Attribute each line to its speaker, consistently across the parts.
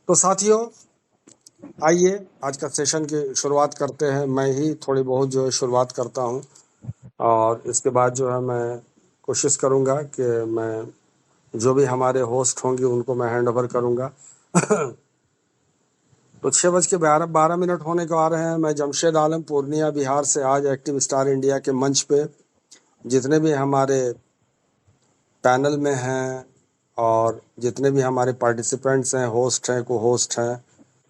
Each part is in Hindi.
Speaker 1: तो साथियों, आइए आज का सेशन की शुरुआत करते हैं। मैं ही थोड़ी बहुत जो है शुरुआत करता हूँ, और इसके बाद जो है मैं कोशिश करूँगा कि मैं जो भी हमारे होस्ट होंगे उनको मैं हैंड ओवर करूँगा। तो 6:12 होने को आ रहे हैं। मैं जमशेद आलम पूर्णिया बिहार से आज एक्टिव स्टार इंडिया के मंच पे जितने भी हमारे पैनल में हैं और जितने भी हमारे पार्टिसिपेंट्स हैं, होस्ट हैं, को होस्ट हैं,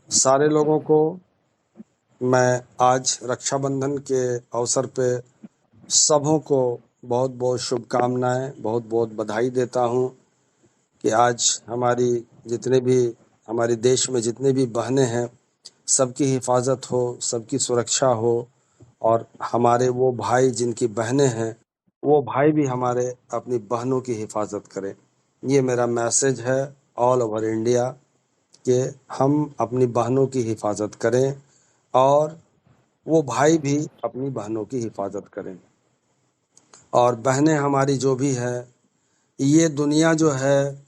Speaker 1: सारे लोगों को मैं आज रक्षाबंधन के अवसर पे सबों को बहुत बहुत शुभकामनाएं, बहुत बहुत बधाई देता हूं कि आज जितने भी हमारे देश में जितने भी बहनें हैं, सबकी हिफाजत हो, सबकी सुरक्षा हो, और हमारे वो भाई जिनकी बहनें हैं, वो भाई भी हमारे अपनी बहनों की हिफाजत करें। ये मेरा मैसेज है ऑल ओवर इंडिया कि हम अपनी बहनों की हिफाजत करें और वो भाई भी अपनी बहनों की हिफाजत करें। और बहनें हमारी जो भी है, ये दुनिया जो है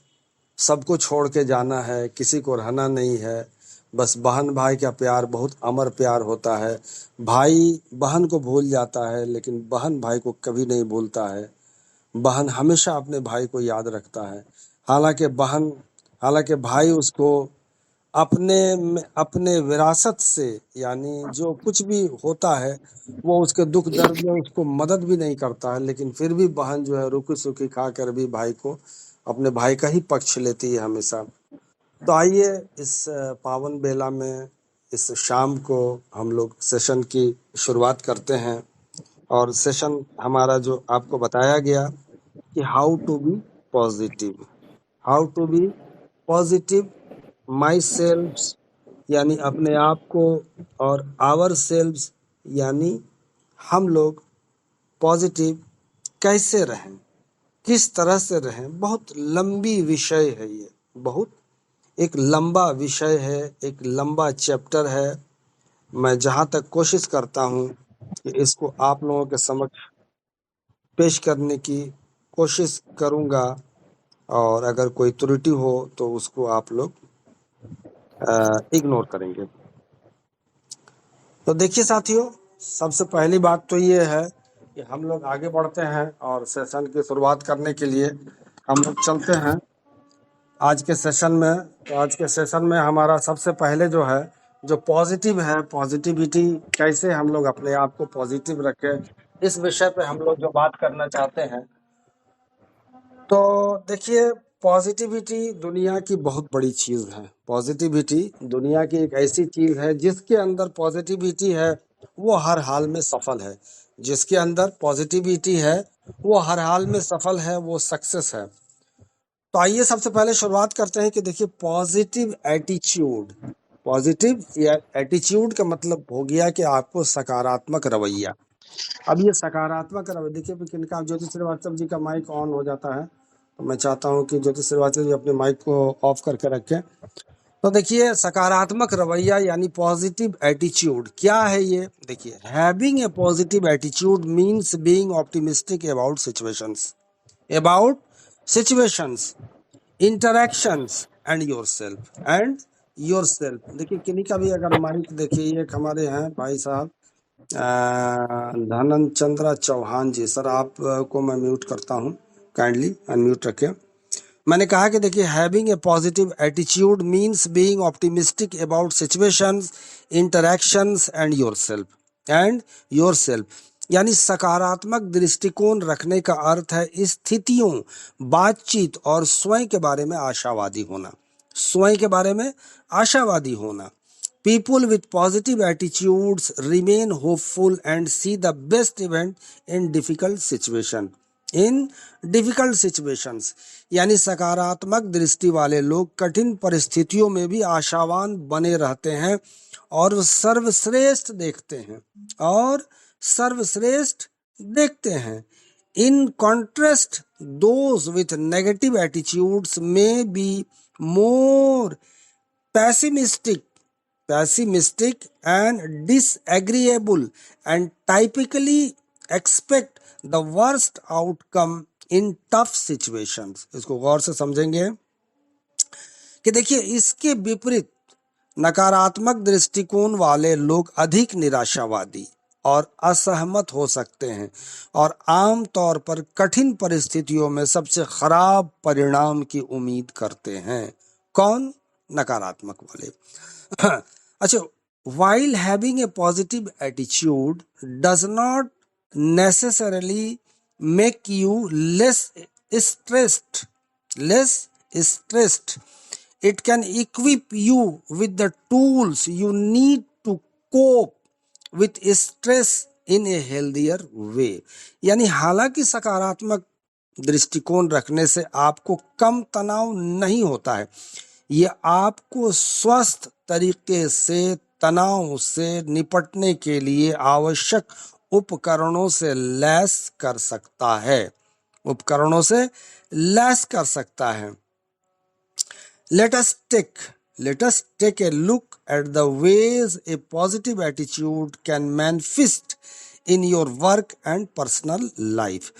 Speaker 1: सबको छोड़ के जाना है, किसी को रहना नहीं है। बस बहन भाई का प्यार बहुत अमर प्यार होता है। भाई बहन को भूल जाता है, लेकिन बहन भाई को कभी नहीं भूलता है। बहन हमेशा अपने भाई को याद रखता है। हालांकि बहन हालांकि भाई उसको अपने विरासत से, यानी जो कुछ भी होता है वो उसके दुख दर्द में उसको मदद भी नहीं करता है, लेकिन फिर भी बहन जो है रुखी सुखी खा कर भी भाई को, अपने भाई का ही पक्ष लेती है हमेशा। तो आइए इस पावन बेला में, इस शाम को हम लोग सेशन की शुरुआत करते हैं। और सेशन हमारा जो आपको बताया गया कि how to be positive, how to be positive myself, यानी अपने आप को, और आवर सेल्व्स यानी हम लोग पॉजिटिव कैसे रहें, किस तरह से रहें। बहुत लंबी विषय है ये, बहुत एक लंबा विषय है, एक लंबा चैप्टर है। मैं जहाँ तक कोशिश करता हूँ कि इसको आप लोगों के समक्ष पेश करने की कोशिश करूँगा, और अगर कोई त्रुटि हो तो उसको आप लोग इग्नोर करेंगे। तो देखिए साथियों, सबसे पहली बात तो ये है कि हम लोग आगे बढ़ते हैं और सेशन की शुरुआत करने के लिए हम लोग चलते हैं आज के सेशन में। तो आज के सेशन में हमारा सबसे पहले जो है, जो पॉजिटिव है, पॉजिटिविटी कैसे हम लोग अपने आप को पॉजिटिव रखें, इस विषय पे हम लोग जो बात करना चाहते हैं। तो देखिए, पॉजिटिविटी दुनिया की बहुत बड़ी चीज है। पॉजिटिविटी दुनिया की एक ऐसी चीज है जिसके अंदर पॉजिटिविटी है वो हर हाल में सफल है। जिसके अंदर पॉजिटिविटी है वो हर हाल में सफल है, वो सक्सेस है। तो आइए सबसे पहले शुरुआत करते हैं कि देखिए, पॉजिटिव एटीट्यूड। पॉजिटिव या एटीट्यूड का मतलब हो गया कि आपको सकारात्मक रवैया। अब ये सकारात्मक रवैया देखिए, किनका ज्योति श्रीवास्तव जी का माइक ऑन हो जाता है, तो मैं चाहता हूं कि ज्योति श्रीवास्तव जी अपने माइक को ऑफ करके रखें। तो देखिए, सकारात्मक रवैया यानी पॉजिटिव एटीट्यूड क्या है ये। देखिए, having a positive attitude means being optimistic about situations, interactions and yourself. देखिए, किन्हीं का भी अगर माइक, देखिए ये एक हमारे हैं भाई साहब धनन चंद्रा चौहान जी, सर आप को मैं म्यूट करता हूं, काइंडली अनम्यूट रखें। मैंने कहा कि देखिए, having a positive attitude means being optimistic about situations, interactions and yourself, यानी सकारात्मक दृष्टिकोण रखने का अर्थ है स्थितियों, बातचीत और स्वयं के बारे में आशावादी होना। स्वयं के बारे में आशावादी होना। People with positive attitudes remain hopeful and see the best event in difficult situation. In difficult situations, यानी सकारात्मक दृष्टि वाले लोग कठिन परिस्थितियों में भी आशावान बने रहते हैं और सर्वश्रेष्ठ देखते हैं। In contrast, those with negative attitudes में be more pessimistic and disagreeable and typically expect the worst outcome in tough situations। इसको गौर से समझेंगे कि देखिए, इसके विपरीत नकारात्मक दृष्टिकोण वाले लोग अधिक निराशावादी और असहमत हो सकते हैं और आम तौर पर कठिन परिस्थितियों में सबसे खराब परिणाम की उम्मीद करते हैं। कौन? नकारात्मक वाले। अच्छा, while having a positive attitude does not necessarily make you stressed less stressed. It can equip you with the tools you need to cope with stress in a healthier way. यानी हालांकि सकारात्मक दृष्टिकोण रखने से आपको कम तनाव नहीं होता है, ये आपको स्वस्थ तरीके से तनाव से निपटने के लिए आवश्यक उपकरणों से लैस कर सकता है। उपकरणों से लैस कर सकता है। Let us take a look at the ways a positive attitude can manifest in your work and personal life.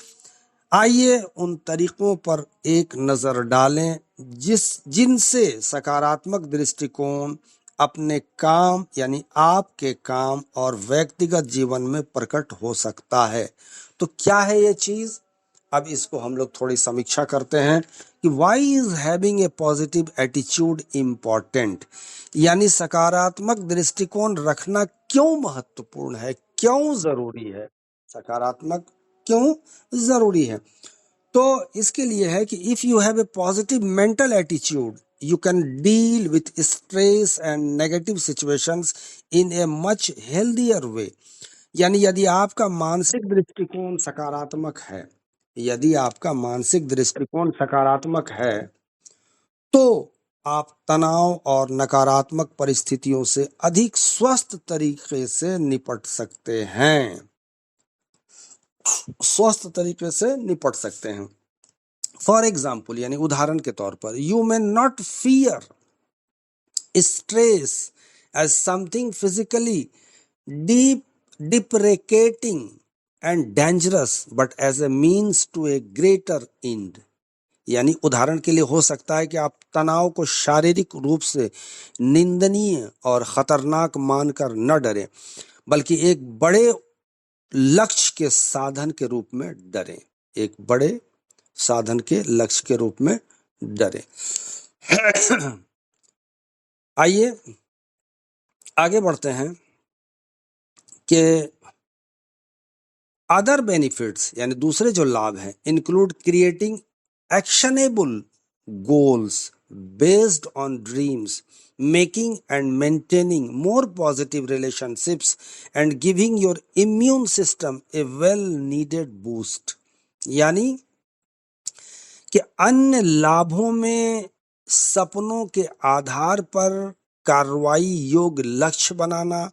Speaker 1: आइए उन तरीकों पर एक नजर डालें जिनसे सकारात्मक दृष्टिकोण अपने काम यानी आपके काम और व्यक्तिगत जीवन में प्रकट हो सकता है। तो क्या है ये चीज? अब इसको हम लोग थोड़ी समीक्षा करते हैं कि why is having a positive attitude important, यानी सकारात्मक दृष्टिकोण रखना क्यों महत्वपूर्ण है, क्यों जरूरी है, सकारात्मक क्यों जरूरी है। तो इसके लिए है कि if you have a positive mental attitude you can deal with stress and negative situations in a much healthier way. यानी यदि आपका मानसिक दृष्टिकोण सकारात्मक है, यदि आपका मानसिक दृष्टिकोण सकारात्मक है तो आप तनाव और नकारात्मक परिस्थितियों से अधिक स्वस्थ तरीके से निपट सकते हैं। स्वस्थ तरीके से निपट सकते हैं। फॉर एग्जाम्पल, यानी उदाहरण के तौर पर, you may not fear stress as something physically deprecating and dangerous but as a means to a greater end। यानी उदाहरण के लिए हो सकता है कि आप तनाव को शारीरिक रूप से निंदनीय और खतरनाक मानकर न डरें, बल्कि एक बड़े लक्ष्य के साधन के रूप में डरें, एक बड़े साधन के लक्ष्य के रूप में डरें। आइए आगे बढ़ते हैं कि अदर बेनिफिट्स यानी दूसरे जो लाभ हैं include creating actionable goals based on dreams, making and maintaining more positive relationships and giving your immune system A well needed boost. यानी कि अन्य लाभों में सपनों के आधार पर कार्रवाई योग्य लक्ष्य बनाना,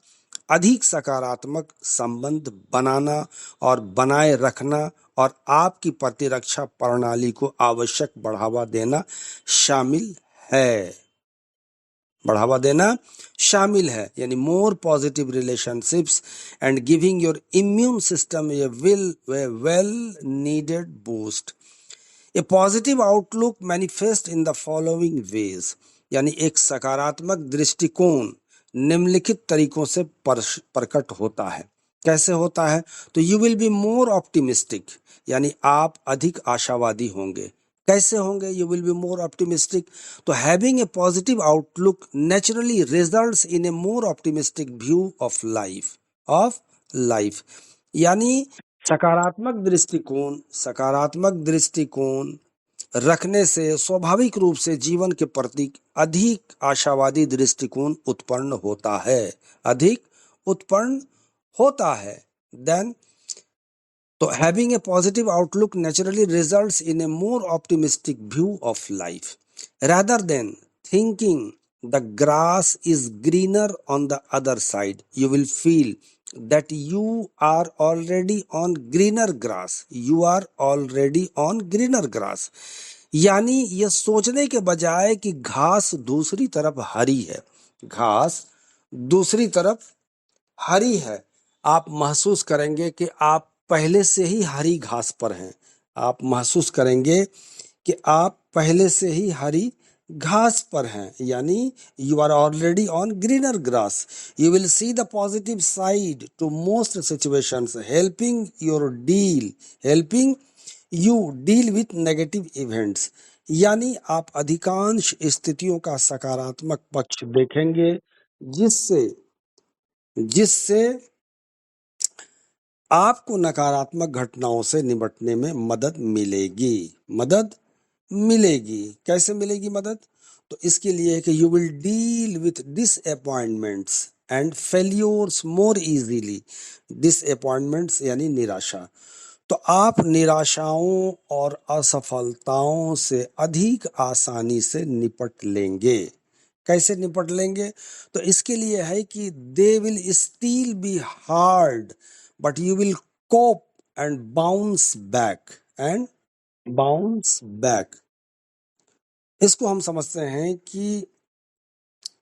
Speaker 1: अधिक सकारात्मक संबंध बनाना और बनाए रखना और आपकी प्रतिरक्षा प्रणाली को आवश्यक बढ़ावा देना शामिल है। बढ़ावा देना शामिल है, यानी more positive relationships and giving your immune system A well needed boost. A positive outlook manifest in the following veg. यानी एक सकारात्मक दृष्टिकोण निम्नलिखित तरीकों से प्रकट होता है। कैसे होता है? तो you will be more optimistic, यानी आप अधिक आशावादी होंगे। कैसे होंगे? You will be more optimistic. तो having a positive outlook naturally results in a more optimistic view of life. यानी सकारात्मक दृष्टिकोण रखने से स्वाभाविक रूप से जीवन के प्रति अधिक आशावादी दृष्टिकोण उत्पन्न होता है। देन तो having a positive outlook naturally results in a more optimistic view of life rather than thinking the grass is greener on the other side, you will feel that you are already on greener grass। यानी ये सोचने के बजाय कि घास दूसरी तरफ हरी है, आप महसूस करेंगे कि आप पहले से ही हरी घास पर हैं। आप महसूस करेंगे कि आप पहले से ही हरी घास पर हैं, यानी you are already on greener grass. You will see the positive side to most situations, helping you deal with negative events. यानी आप अधिकांश स्थितियों का सकारात्मक पक्ष देखेंगे, जिससे जिससे आपको नकारात्मक घटनाओं से निपटने में मदद मिलेगी. कैसे मिलेगी मदद? तो इसके लिए है कि you will deal with disappointments and failures more easily. Disappointments यानी निराशा. तो आप निराशाओं और असफलताओं से अधिक आसानी से निपट लेंगे. कैसे निपट लेंगे? तो इसके लिए है कि they will still be hard but you will cope and bounce back. इसको हम समझते हैं कि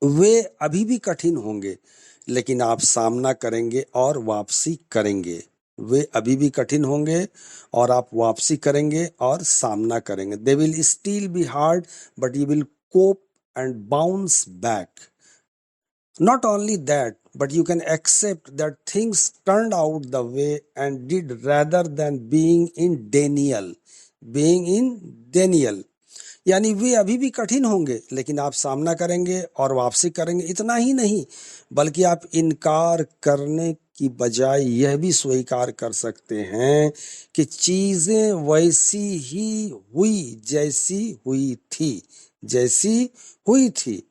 Speaker 1: वे अभी भी कठिन होंगे, लेकिन आप सामना करेंगे और वापसी करेंगे. वे अभी भी कठिन होंगे और आप वापसी करेंगे और सामना करेंगे. They will still be hard but you will cope and bounce back. Not only that, but you can accept that things turned out the way and did rather than being in denial. यानी वे अभी भी कठिन होंगे, लेकिन आप सामना करेंगे और वापसी करेंगे. इतना ही नहीं, बल्कि आप इनकार करने की बजाय यह भी स्वीकार कर सकते हैं कि चीजें वैसी ही हुई जैसी हुई थी.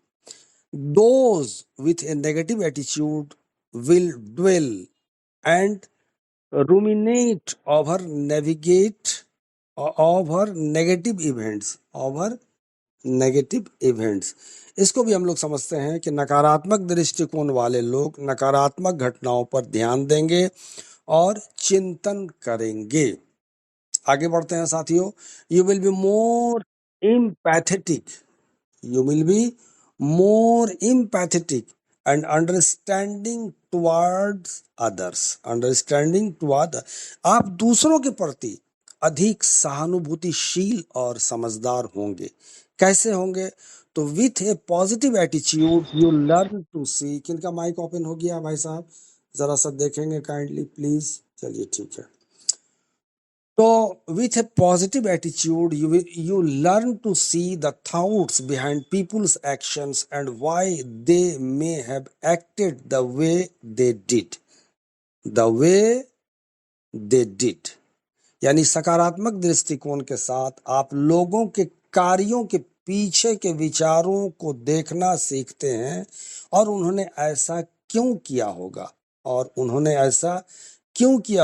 Speaker 1: Those with a negative attitude will dwell and ruminate over negative events. इसको भी हम लोग समझते हैं कि नकारात्मक दृष्टिकोण वाले लोग नकारात्मक घटनाओं पर ध्यान देंगे और चिंतन करेंगे. आगे बढ़ते हैं साथियों. You will be more empathetic and understanding towards others. आप दूसरों के प्रति अधिक सहानुभूतिशील और समझदार होंगे. कैसे होंगे? तो with a positive attitude you learn to see. किनका माइक ओपन हो गया भाई साहब? जरा सा देखेंगे काइंडली प्लीज. चलिए ठीक है. So, with a positive attitude, you learn to see the thoughts behind people's actions and why they may have acted the way they did. यानी सकारात्मक दृष्टिकोण के साथ आप लोगों के कार्यों के पीछे के विचारों को देखना सीखते हैं और उन्होंने ऐसा क्यों किया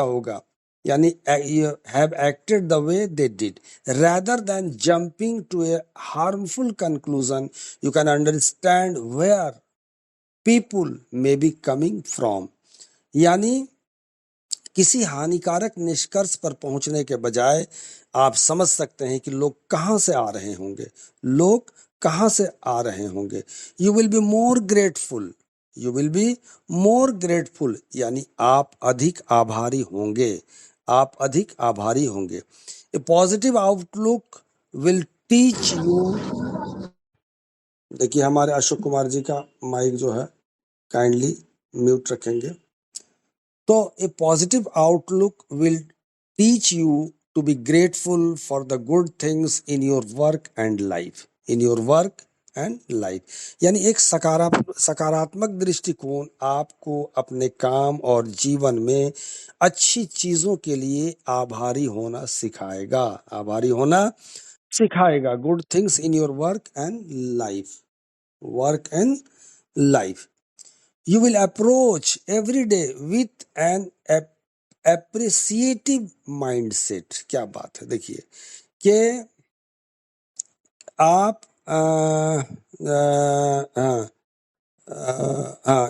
Speaker 1: होगा. यानी you have acted the way they did. Rather than jumping to a harmful conclusion, you can understand where people may be coming from. यानी किसी हानिकारक निष्कर्ष पर पहुंचने के बजाय आप समझ सकते हैं कि लोग कहां से आ रहे होंगे. You will be more grateful. यानी आप अधिक आभारी होंगे. A positive outlook will teach you. देखिए हमारे अशोक कुमार जी का माइक जो है काइंडली म्यूट रखेंगे. तो a positive outlook will teach you to be grateful for the good things in your work and life. यानी एक सकारात्मक दृष्टिकोण आपको अपने काम और जीवन में अच्छी चीजों के लिए आभारी होना सिखाएगा. Good things in your work and life. You will approach every day with an appreciative mindset. क्या बात है. देखिए कि आप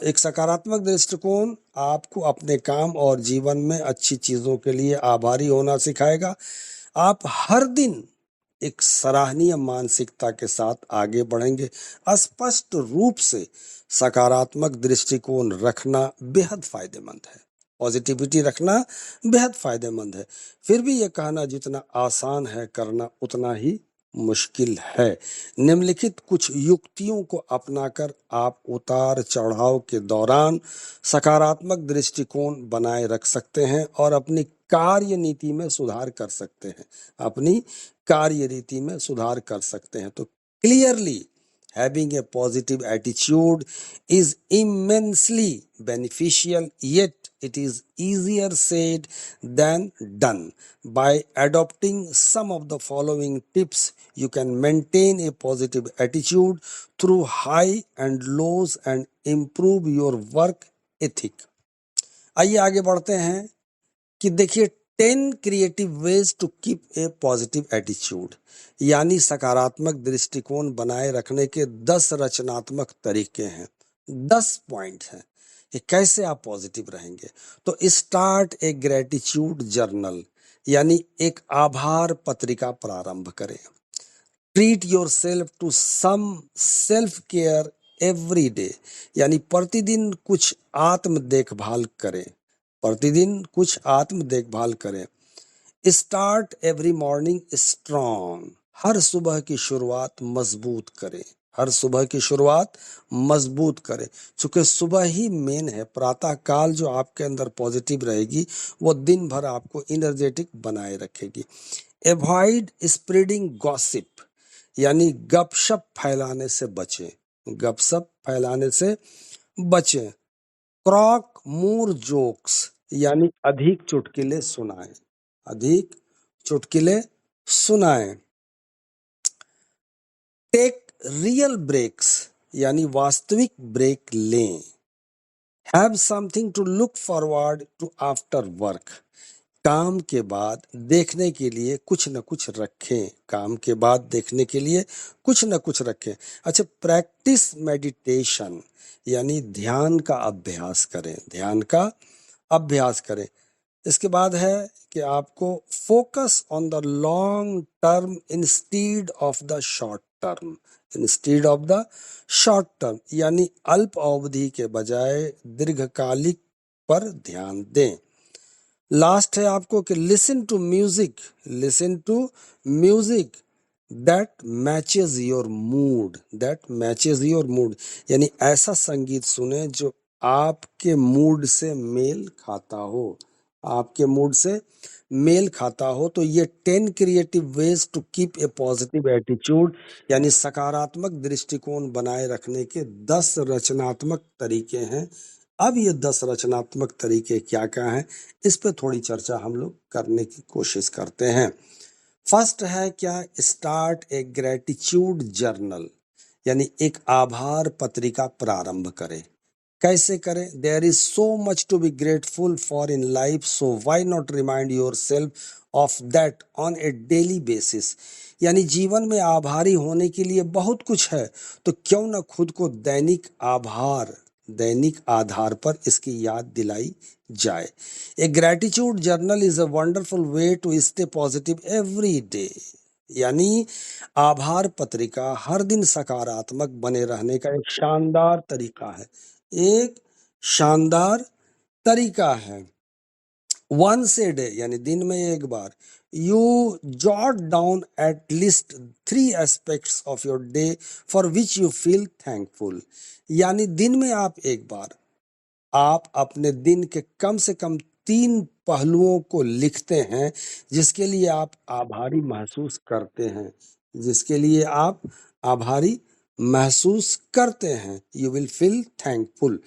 Speaker 1: एक सकारात्मक दृष्टिकोण आपको अपने काम और जीवन में अच्छी चीजों के लिए आभारी होना सिखाएगा. आप हर दिन एक सराहनीय मानसिकता के साथ आगे बढ़ेंगे. स्पष्ट रूप से सकारात्मक दृष्टिकोण रखना बेहद फायदेमंद है. पॉजिटिविटी रखना बेहद फायदेमंद है. फिर भी ये कहना जितना आसान है करना उतना ही मुश्किल है। निम्नलिखित कुछ युक्तियों को अपनाकर आप उतार चढ़ाव के दौरान सकारात्मक दृष्टिकोण बनाए रख सकते हैं और अपनी कार्य नीति में सुधार कर सकते हैं। अपनी कार्य रीति में सुधार कर सकते हैं। तो clearly having a positive attitude is immensely beneficial, yet it is easier said than done. By adopting some of the following tips, you can maintain a positive attitude through high and lows and improve your work ethic. आइए आगे बढ़ते हैं कि देखिए 10 creative ways to keep a positive attitude, यानी सकारात्मक दृष्टिकोण बनाए रखने के 10 रचनात्मक तरीके हैं। 10 पॉइंट हैं कि कैसे आप पॉजिटिव रहेंगे। तो स्टार्ट ए ग्रेटिट्यूड जर्नल, यानी एक आभार पत्रिका प्रारंभ करें। Treat yourself to some self care every day, यानी प्रतिदिन कुछ आत्म देखभाल करें। प्रतिदिन कुछ आत्म देखभाल करें। स्टार्ट एवरी मॉर्निंग स्ट्रॉन्ग, हर सुबह की शुरुआत मजबूत करें। हर सुबह की शुरुआत मजबूत करें, चूंकि सुबह ही मेन है। प्रातः काल जो आपके अंदर पॉजिटिव रहेगी वो दिन भर आपको इनर्जेटिक बनाए रखेगी। एवॉइड स्प्रेडिंग गॉसिप, यानी गपशप फैलाने से बचें। गपशप फैलाने से बचें। क्रॉक मोर जोक्स, यानी अधिक चुटकुले सुनाएं। अधिक चुटकुले सुनाएं। टेक रियल ब्रेक्स, यानी वास्तविक ब्रेक लें। Have something to look forward to after work, काम के बाद देखने के लिए कुछ न कुछ रखें। काम के बाद देखने के लिए कुछ न कुछ रखें। अच्छा, प्रैक्टिस मेडिटेशन, यानी ध्यान का अभ्यास करें। ध्यान का अभ्यास करें। इसके बाद है कि आपको focus on the long term instead of the short term. Instead of the short term, यानी अल्प अवधि के बजाय दीर्घकालिक पर ध्यान दें। लास्ट है आपको कि listen to music. Listen to music that matches your mood. That matches your mood, यानी ऐसा संगीत सुने जो आपके मूड से मेल खाता हो। आपके मूड से मेल खाता हो। तो ये 10 creative ways to keep a positive attitude, यानी सकारात्मक दृष्टिकोण बनाए रखने के 10 रचनात्मक तरीके हैं। अब ये 10 रचनात्मक तरीके क्या क्या हैं, इस पे थोड़ी चर्चा हम लोग करने की कोशिश करते हैं। फर्स्ट है क्या, स्टार्ट ए ग्रेटिट्यूड जर्नल, यानी एक आभार पत्रिका प्रारंभ करें। कैसे करें? There is so much to be grateful for in life, so why not remind yourself of that on a daily basis, यानी जीवन में आभारी होने के लिए बहुत कुछ है, तो क्यों ना खुद को दैनिक आधार पर इसकी याद दिलाई जाए। A gratitude journal is a wonderful way to stay positive every day, यानी आभार पत्रिका हर दिन सकारात्मक बने रहने का एक शानदार तरीका है। एक शानदार तरीका है। वंस ए डे, यानी दिन में एक बार, you jot down at least 3 aspects of your day for which you feel thankful, यानी दिन में आप एक बार आप अपने दिन के कम से कम 3 पहलुओं को लिखते हैं जिसके लिए आप आभारी महसूस करते हैं। जिसके लिए आप आभारी महसूस करते हैं। You will feel thankful.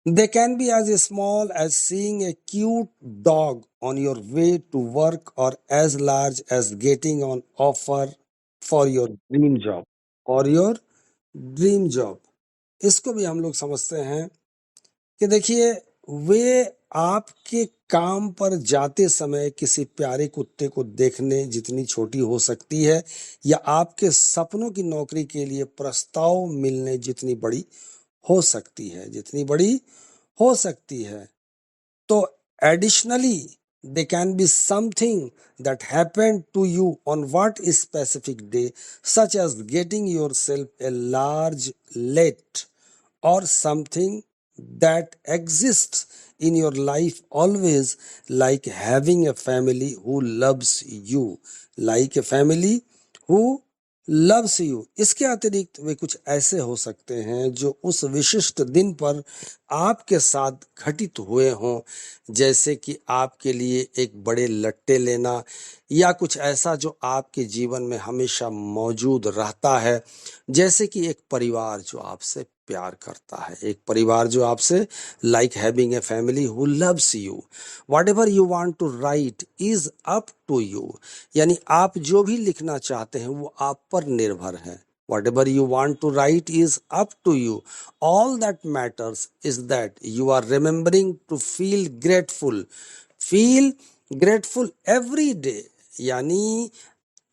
Speaker 1: They can be as small as seeing a cute dog on your way to work, or as large as getting an offer for your dream job or your dream job। इसको भी हम लोग समझते हैं कि देखिए, वे आपके काम पर जाते समय किसी प्यारे कुत्ते को देखने जितनी छोटी हो सकती है, या आपके सपनों की नौकरी के लिए प्रस्ताव मिलने जितनी बड़ी हो सकती है। जितनी बड़ी हो सकती है। तो additionally there can be something that happened to you on what specific day, such as getting yourself a large latte, or something that exists in your life always, like having a family who loves you, like a family who loves you। इसके अतिरिक्त वे कुछ ऐसे हो सकते हैं जो उस विशिष्ट दिन पर आपके साथ घटित हुए हों, जैसे कि आपके लिए एक बड़े लट्टे लेना या कुछ ऐसा जो आपके जीवन में हमेशा मौजूद रहता है, जैसे कि एक परिवार जो आपसे प्यार करता है, एक परिवार जो आपसे like having a family who loves you। whatever you want to write is up to you। यानी आप जो भी लिखना चाहते हैं वो आप पर निर्भर है। whatever you want to write is up to you। all that matters is that you are remembering to feel grateful every day। यानी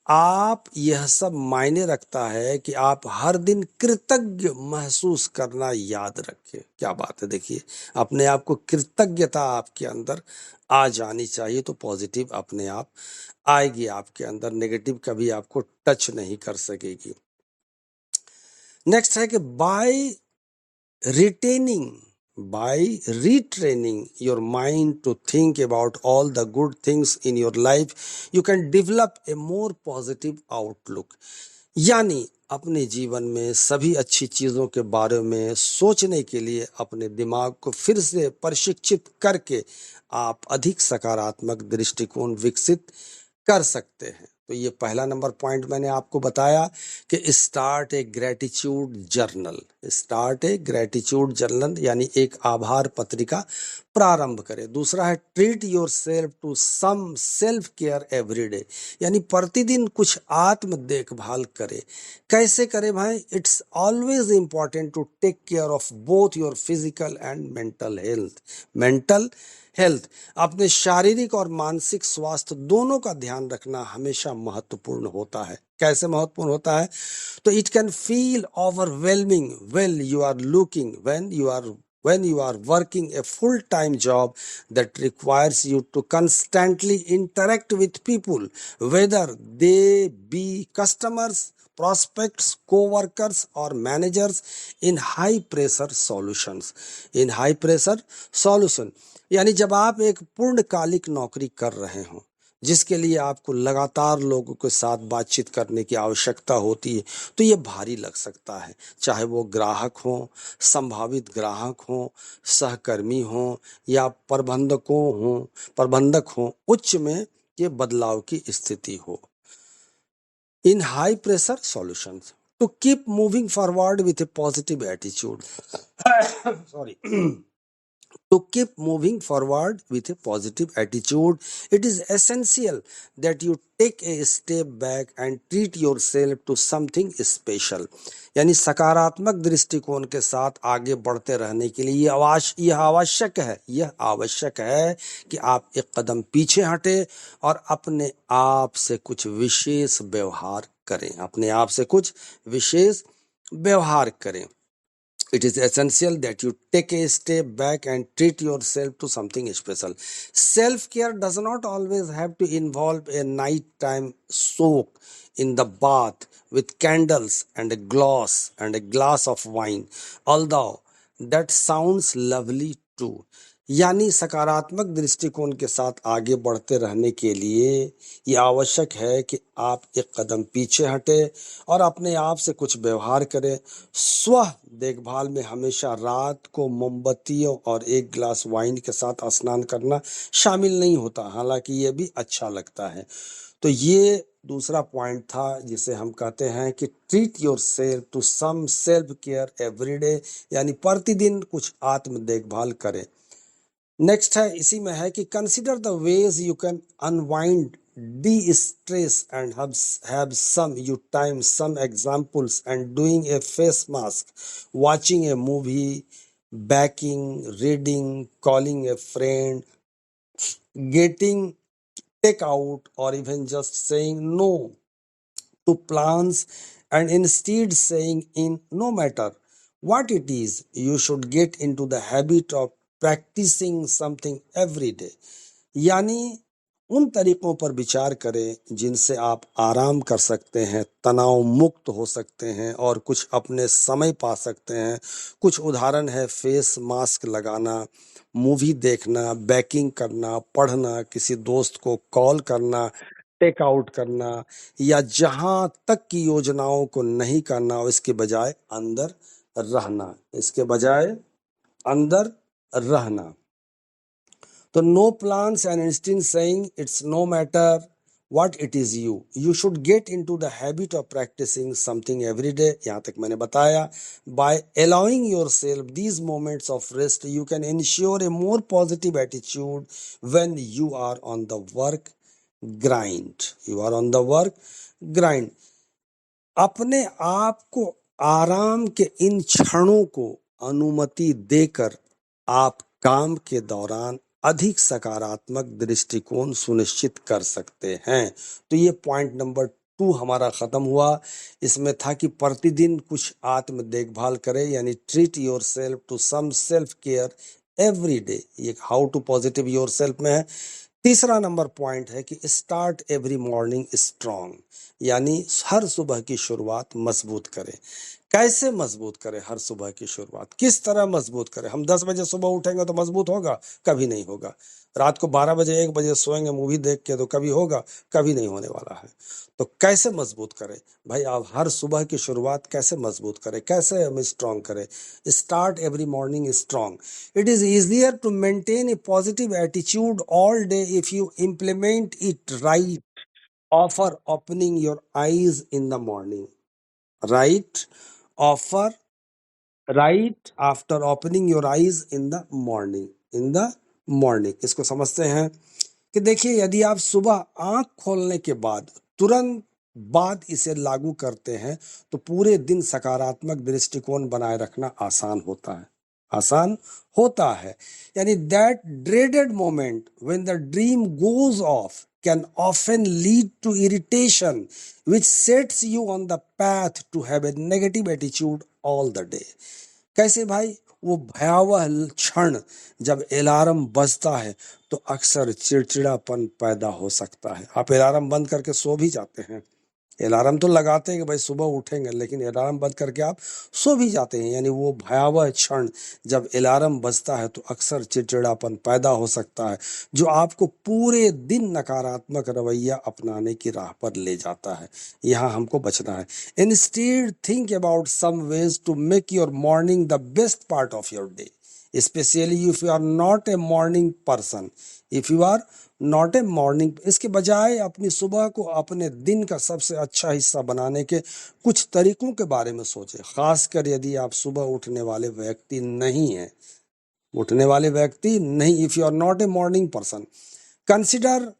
Speaker 1: आप यह सब मायने रखता है कि आप हर दिन कृतज्ञ महसूस करना याद रखें। क्या बात है, देखिए अपने आप को कृतज्ञता आपके अंदर आ जानी चाहिए, तो पॉजिटिव अपने आप आएगी आपके अंदर, नेगेटिव कभी आपको टच नहीं कर सकेगी। नेक्स्ट है कि by retraining your mind to think about all the good things in your life, you can develop a more positive outlook। यानी अपने जीवन में सभी अच्छी चीजों के बारे में सोचने के लिए अपने दिमाग को फिर से प्रशिक्षित करके आप अधिक सकारात्मक दृष्टिकोण विकसित कर सकते हैं। तो ये पहला नंबर पॉइंट मैंने आपको बताया कि स्टार्ट ए ग्रेटिट्यूड जर्नल यानी एक आभार पत्रिका प्रारंभ करें। दूसरा है treat yourself to some self care everyday, यानी प्रतिदिन कुछ आत्म देखभाल करें। कैसे करें भाई? It's always important to take care of both your physical and mental health. अपने शारीरिक और मानसिक स्वास्थ्य दोनों का ध्यान रखना हमेशा महत्वपूर्ण होता है। कैसे महत्वपूर्ण होता है? तो it can feel overwhelming when you are working a full time job that requires you to constantly interact with people, whether they be customers, prospects, co-workers or managers in high pressure solution। यानी जब आप एक पूर्णकालिक नौकरी कर रहे हो जिसके लिए आपको लगातार लोगों के साथ बातचीत करने की आवश्यकता होती है, तो ये भारी लग सकता है, चाहे वो ग्राहक हो, संभावित ग्राहक हो, सहकर्मी हो या प्रबंधक हो, उच्च में ये बदलाव की स्थिति हो। In high pressure solutions to keep moving forward with a positive attitude sorry To keep moving forward with a positive attitude, it is essential that you take a step back and treat yourself to something special। यानी सकारात्मक दृष्टिकोण के साथ आगे बढ़ते रहने के लिए यह आवश्यक है कि आप एक कदम पीछे हटें और अपने आप से कुछ विशेष व्यवहार करें। It is essential that you take a step back and treat yourself to something special। Self-care does not always have to involve a nighttime soak in the bath with candles and a glass of wine, although that sounds lovely too। यानी सकारात्मक दृष्टिकोण के साथ आगे बढ़ते रहने के लिए ये आवश्यक है कि आप एक कदम पीछे हटें और अपने आप से कुछ व्यवहार करें। स्व देखभाल में हमेशा रात को मोमबत्तियों और एक गिलास वाइन के साथ स्नान करना शामिल नहीं होता, हालांकि ये भी अच्छा लगता है। तो ये दूसरा पॉइंट था जिसे हम कहते हैं कि treat yourself to some self care everyday, यानी प्रतिदिन कुछ आत्म देखभाल करें। नेक्स्ट है, इसी में है कि consider the ways you can unwind de-stress and have some you time some examples and doing a face mask, watching a movie, baking, reading, calling a friend, getting takeout, or even just saying no to plans and instead saying in no matter what it is, you should get into the habit of practicing something every day। यानी उन तरीकों पर विचार करें जिनसे आप आराम कर सकते हैं, तनाव मुक्त हो सकते हैं और कुछ अपने समय पा सकते हैं। कुछ उदाहरण है फेस मास्क लगाना, मूवी देखना, बैकिंग करना, पढ़ना, किसी दोस्त को कॉल करना, टेक आउट करना या जहां तक की योजनाओं को नहीं करना हो, इसके बजाय अंदर रहना, इसके बजाय अंदर रहना। तो no plans and instinct saying it's no matter what it is you should get into the habit of practicing something every day। यहां तक मैंने बताया, by allowing yourself these moments of rest you can ensure a more positive attitude when you are on the work grind। you are on the work grind। अपने आप को आराम के इन क्षणों को अनुमति देकर आप काम के दौरान अधिक सकारात्मक दृष्टिकोण सुनिश्चित कर सकते हैं। तो ये पॉइंट नंबर 2 हमारा खत्म हुआ। इसमें था कि प्रतिदिन कुछ आत्म देखभाल करें, यानी treat yourself to some self care every day. ये how to positive yourself में है। तीसरा नंबर पॉइंट है कि स्टार्ट एवरी मॉर्निंग स्ट्रांग, यानी हर सुबह की शुरुआत मजबूत करें। कैसे मजबूत करें हर सुबह की शुरुआत, किस तरह मजबूत करें? हम 10 बजे सुबह उठेंगे तो मजबूत होगा? कभी नहीं होगा। रात को 12 बजे 1 बजे सोएंगे मूवी देख के तो कभी होगा? कभी नहीं होने वाला है। तो कैसे मजबूत करें भाई? आप हर सुबह की शुरुआत कैसे मजबूत करें, कैसे हम स्ट्रांग करें? Start every morning strong. It is easier to maintain a positive attitude all day if you implement it right offer opening your eyes in the morning। Right offer right after opening your eyes in the morning। in the morning इसको समझते हैं कि देखिए, यदि आप सुबह आंख खोलने के बाद तुरंत बाद इसे लागू करते हैं तो पूरे दिन सकारात्मक दृष्टिकोण बनाए रखना आसान होता है। आसान होता है, यानी that dreaded moment when the dream goes off can often lead to irritation which sets you on the path to have a negative attitude all the day। कैसे भाई? वो भयावह क्षण जब अलार्म बजता है तो अक्सर चिड़चिड़ापन पैदा हो सकता है। आप अलार्म बंद करके सो भी जाते हैं। अलार्म तो लगाते हैं कि भाई सुबह उठेंगे, लेकिन अलार्म बंद करके आप सो भी जाते हैं। यानी वो भयावह क्षण जब अलार्म बजता है तो अक्सर चिड़चिड़ापन पैदा हो सकता है, जो आपको पूरे दिन नकारात्मक रवैया अपनाने की राह पर ले जाता है। यहाँ हमको बचना है। Instead think about some ways to make your morning the best part of your day, specially if you are not a morning person. If you are not a morning, इसके बजाय अपनी सुबह को अपने दिन का सबसे अच्छा हिस्सा बनाने के कुछ तरीकों के बारे में सोचें। खासकर यदि आप सुबह उठने वाले व्यक्ति नहीं हैं, if you are not a morning person, consider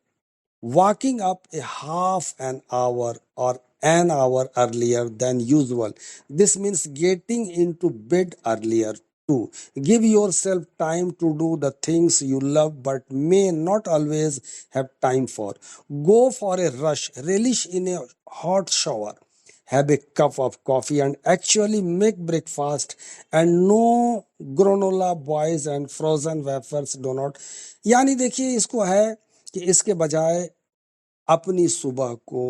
Speaker 1: walking up a half an hour or an hour earlier than usual। This means getting into bed earlier too। Give yourself time to do the things you love but may not always have time for। Go for a rush, relish in a hot shower, have a cup of coffee and actually make breakfast, and no granola boys and frozen wafers do not। यानी देखिए, इसको है कि इसके बजाय अपनी सुबह को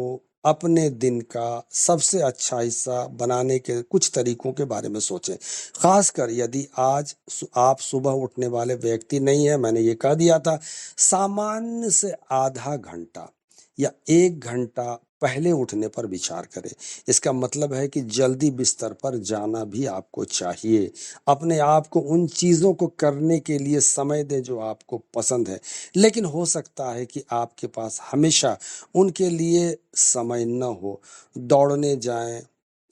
Speaker 1: अपने दिन का सबसे अच्छा हिस्सा बनाने के कुछ तरीकों के बारे में सोचें। खासकर यदि आज आप सुबह उठने वाले व्यक्ति नहीं है, मैंने ये कह दिया था, सामान्य से आधा घंटा या 1 घंटा पहले उठने पर विचार करें। इसका मतलब है कि जल्दी बिस्तर पर जाना भी आपको चाहिए। अपने आप को उन चीज़ों को करने के लिए समय दें जो आपको पसंद है, लेकिन हो सकता है कि आपके पास हमेशा उनके लिए समय न हो। दौड़ने जाएं,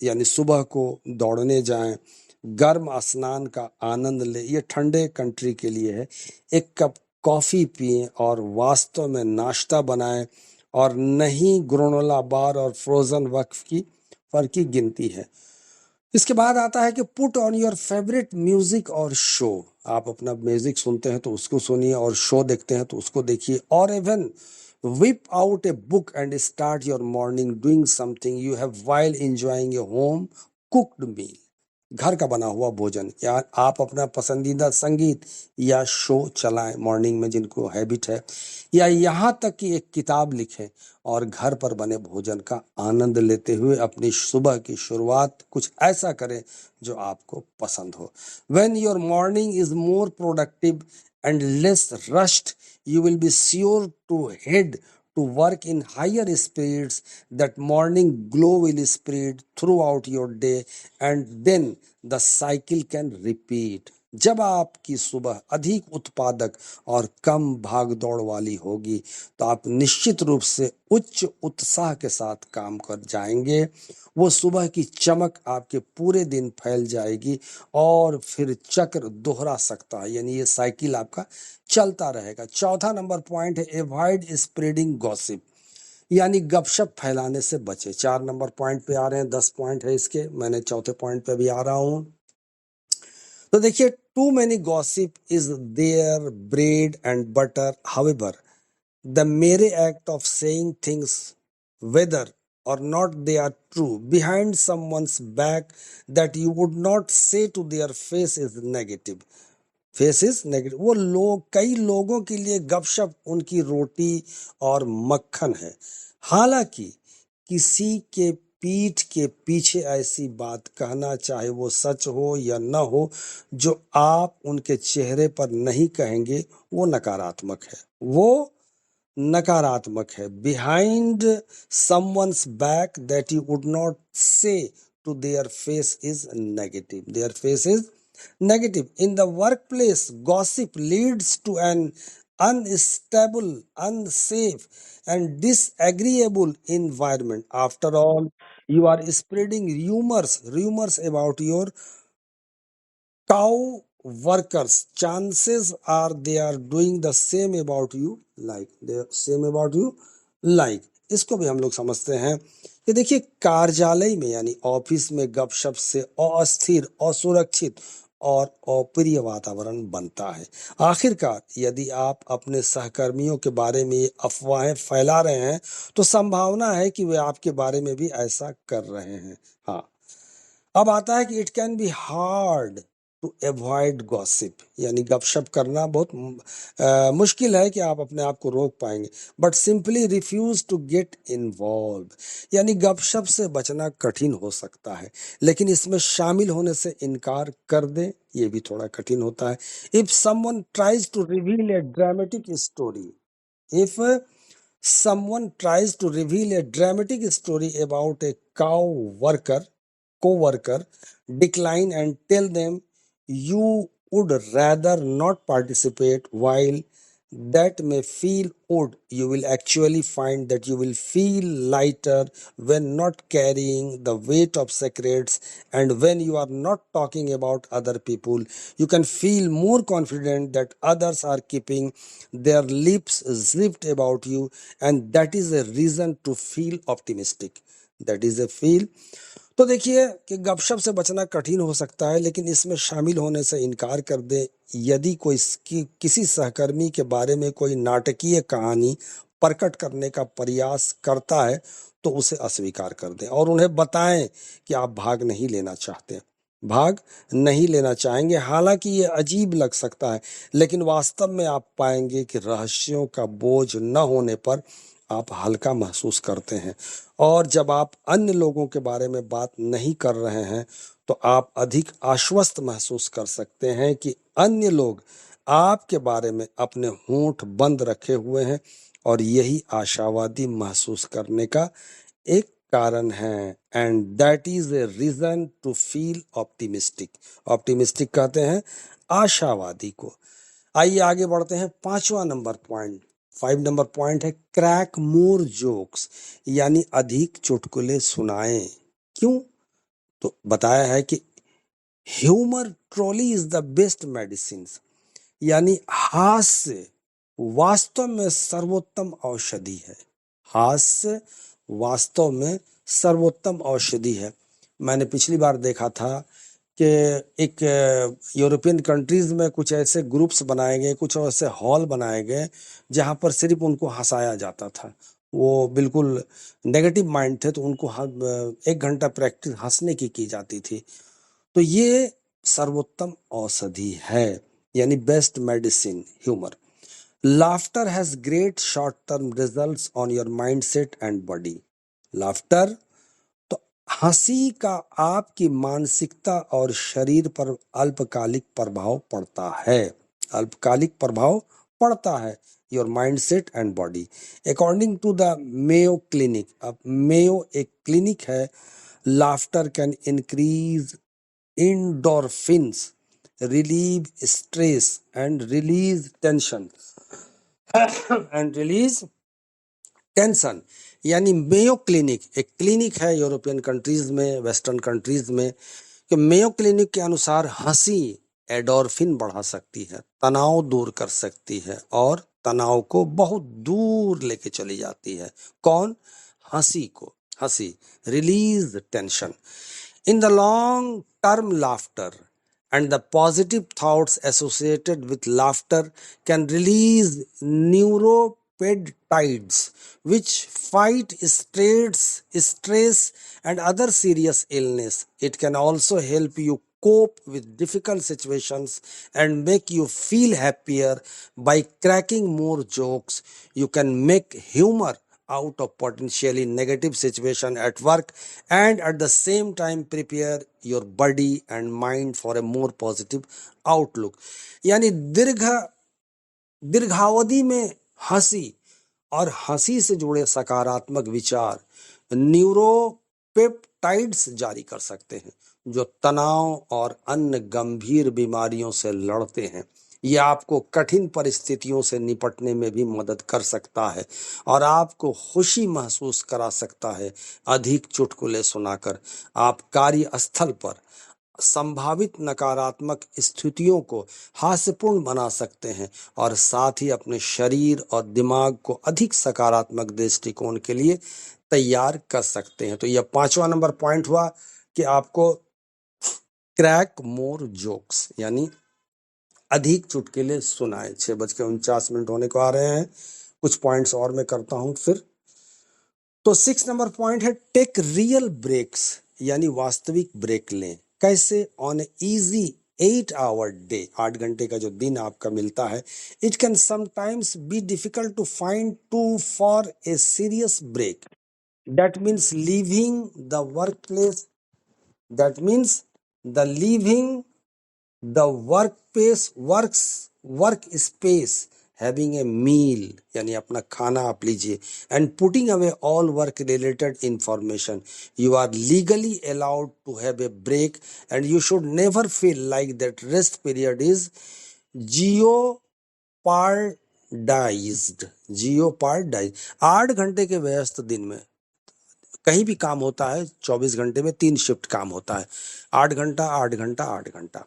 Speaker 1: यानी सुबह को दौड़ने जाएं, गर्म स्नान का आनंद लें, ये ठंडे कंट्री के लिए है। 1 कप कॉफ़ी पिएं और वास्तव में नाश्ता बनाएं, और नहीं ग्रोनोला बार और फ्रोजन वक्फ की फर की गिनती है। इसके बाद आता है कि put on your favourite music और शो। आप अपना म्यूजिक सुनते हैं तो उसको सुनिए, और शो देखते हैं तो उसको देखिए। और even whip out a book and start your morning doing something you have while enjoying a home cooked meal। घर का बना हुआ भोजन, या आप अपना पसंदीदा संगीत या शो चलाएं मॉर्निंग में, जिनको हैबिट है, या यहाँ तक कि एक किताब लिखें और घर पर बने भोजन का आनंद लेते हुए अपनी सुबह की शुरुआत कुछ ऐसा करें जो आपको पसंद हो। When your morning is more productive and less rushed, you will be sure to head to work in higher spirits. That morning glow will spread throughout your day, and then the cycle can repeat. जब आपकी सुबह अधिक उत्पादक और कम भागदौड़ वाली होगी तो आप निश्चित रूप से उच्च उत्साह के साथ काम कर जाएंगे। वो सुबह की चमक आपके पूरे दिन फैल जाएगी और फिर चक्र दोहरा सकता है, यानी ये साइकिल आपका चलता रहेगा। चौथा नंबर पॉइंट है अवॉइड स्प्रेडिंग गॉसिप, यानी गपशप फैलाने से बचे। 4 नंबर पॉइंट पे आ रहे हैं, 10 पॉइंट है इसके, मैंने चौथे पॉइंट पे भी आ रहा हूं। तो देखिए, to many gossip is their bread and butter, however the mere act of saying things, whether or not they are true, behind someone's back that you would not say to their face is negative. Face is negative. वो लोग, कई लोगों के लिए गपशप उनकी रोटी और मक्खन है। हालांकि किसी के पीठ के पीछे ऐसी बात कहना, चाहे वो सच हो या न हो, जो आप उनके चेहरे पर नहीं कहेंगे, वो नकारात्मक है। वो नकारात्मक है। Behind someone's back that you would not say to their face is negative. Their face is negative. In the workplace, gossip leads to an unstable, unsafe, and disagreeable environment. After all, you are spreading rumors about your cow workers. Chances are they are doing the same about you, like इसको भी हम लोग समझते हैं कि देखिए, कार्यालय में यानी ऑफिस में गपशप से अस्थिर, असुरक्षित और अप्रिय वातावरण बनता है। आखिरकार यदि आप अपने सहकर्मियों के बारे में ये अफवाहें फैला रहे हैं तो संभावना है कि वे आपके बारे में भी ऐसा कर रहे हैं। हाँ, अब आता है कि it can be hard to avoid gossip, यानी गपशप करना बहुत मुश्किल है कि आप अपने आप को रोक पाएंगे। But simply refuse to get involve, यानी गपशप से बचना कठिन हो सकता है, लेकिन इसमें शामिल होने से इनकार कर दें, ये भी थोड़ा कठिन होता है। If someone tries to reveal a dramatic story, if someone tries to reveal a dramatic story about a co-worker, decline and tell them you would rather not participate. While that may feel odd, you will actually find that you will feel lighter when not carrying the weight of secrets, and when you are not talking about other people, you can feel more confident that others are keeping their lips zipped about you, and that is a reason to feel optimistic. That is a feel। तो देखिए कि गपशप से बचना कठिन हो सकता है, लेकिन इसमें शामिल होने से इनकार कर दें। यदि कोई किसी सहकर्मी के बारे में कोई नाटकीय कहानी प्रकट करने का प्रयास करता है तो उसे अस्वीकार कर दें और उन्हें बताएं कि आप भाग नहीं लेना चाहेंगे। हालांकि ये अजीब लग सकता है, लेकिन वास्तव में आप पाएंगे कि रहस्यों का बोझ न होने पर आप हल्का महसूस करते हैं, और जब आप अन्य लोगों के बारे में बात नहीं कर रहे हैं तो आप अधिक आश्वस्त महसूस कर सकते हैं कि अन्य लोग आपके बारे में अपने होंठ बंद रखे हुए हैं, और यही आशावादी महसूस करने का एक कारण है। And that is a reason to feel optimistic. Optimistic कहते हैं आशावादी को। आइए आगे बढ़ते हैं। 5वां नंबर पॉइंट, 5 नंबर पॉइंट है क्रैक मोर जोक्स, यानी अधिक चुटकुले सुनाएं। क्यों? तो बताया है कि humour truly is the best medicine, यानी हास्य वास्तव में सर्वोत्तम औषधि है। हास्य वास्तव में सर्वोत्तम औषधि है। मैंने पिछली बार देखा था कि एक यूरोपियन कंट्रीज में कुछ ऐसे ग्रुप्स बनाए गए, कुछ ऐसे हॉल बनाए गए जहां पर सिर्फ उनको हंसाया जाता था। वो बिल्कुल नेगेटिव माइंड थे तो उनको 1 घंटा प्रैक्टिस हंसने की जाती थी। तो ये सर्वोत्तम औषधि है, यानी best medicine humour. Laughter has great short term results on your mindset and body. Laughter, तो हंसी का आपकी मानसिकता और शरीर पर अल्पकालिक प्रभाव पड़ता है। your mindset and body. According to the Mayo Clinic, अब Mayo एक clinic है, laughter can increase endorphins, relieve stress and release tension and release tension. यानी मेयो क्लिनिक एक क्लिनिक है यूरोपियन कंट्रीज में, वेस्टर्न कंट्रीज में, कि मेयो क्लिनिक के अनुसार हंसी एडोर्फिन बढ़ा सकती है, तनाव दूर कर सकती है और तनाव को बहुत दूर लेके चली जाती है। कौन? हंसी को। हंसी release tension. In the long term, laughter and the positive thoughts associated with laughter can release neuropeptides which fight stress and other serious illness. It can also help you cope with difficult situations and make you feel happier by cracking more jokes. You can make humor out of potentially negative situation at work and at the same time prepare your body and mind for a more positive outlook। यानी दीर्घावधि में हंसी और हंसी से जुड़े सकारात्मक विचार न्यूरोपेप्टाइड्स जारी कर सकते हैं जो तनाव और अन्य गंभीर बीमारियों से लड़ते हैं। यह आपको कठिन परिस्थितियों से निपटने में भी मदद कर सकता है और आपको खुशी महसूस करा सकता है। अधिक चुटकुले सुनाकर आप कार्यस्थल पर संभावित नकारात्मक स्थितियों को हास्यपूर्ण बना सकते हैं और साथ ही अपने शरीर और दिमाग को अधिक सकारात्मक दृष्टिकोण के लिए तैयार कर सकते हैं। तो यह 5वां नंबर पॉइंट हुआ कि आपको क्रैक मोर जोक्स यानी अधिक चुटकुले सुनाए। 6:49 होने को आ रहे हैं, कुछ पॉइंट्स और मैं करता हूं फिर। तो 6 नंबर पॉइंट है टेक रियल ब्रेक्स यानी वास्तविक ब्रेक लें। कैसे? ऑन इजी 8 hour डे, 8 घंटे का जो दिन आपका मिलता है, it can sometimes be difficult to find to for a serious break. That means leaving the workplace, that means the leaving the work space, having a meal यानी अपना खाना आप लीजिए, and putting away all work related information. You are legally allowed to have a break and you should never feel like that rest period is jeopardized। 8 घंटे के व्यस्त दिन में कहीं भी काम होता है, 24 घंटे में 3 शिफ्ट काम होता है, 8 घंटा 8 घंटा 8 घंटा।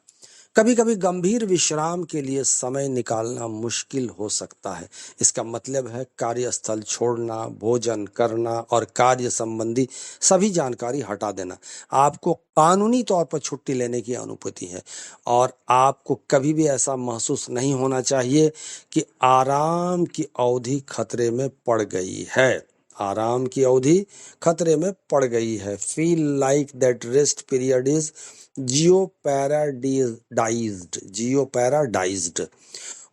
Speaker 1: कभी कभी गंभीर विश्राम के लिए समय निकालना मुश्किल हो सकता है। इसका मतलब है कार्यस्थल छोड़ना, भोजन करना और कार्य संबंधी सभी जानकारी हटा देना। आपको कानूनी तौर पर छुट्टी लेने की अनुमति है और आपको कभी भी ऐसा महसूस नहीं होना चाहिए कि आराम की अवधि खतरे में पड़ गई है। आराम की अवधि खतरे में पड़ गई है। Feel like that rest period is jeopardized।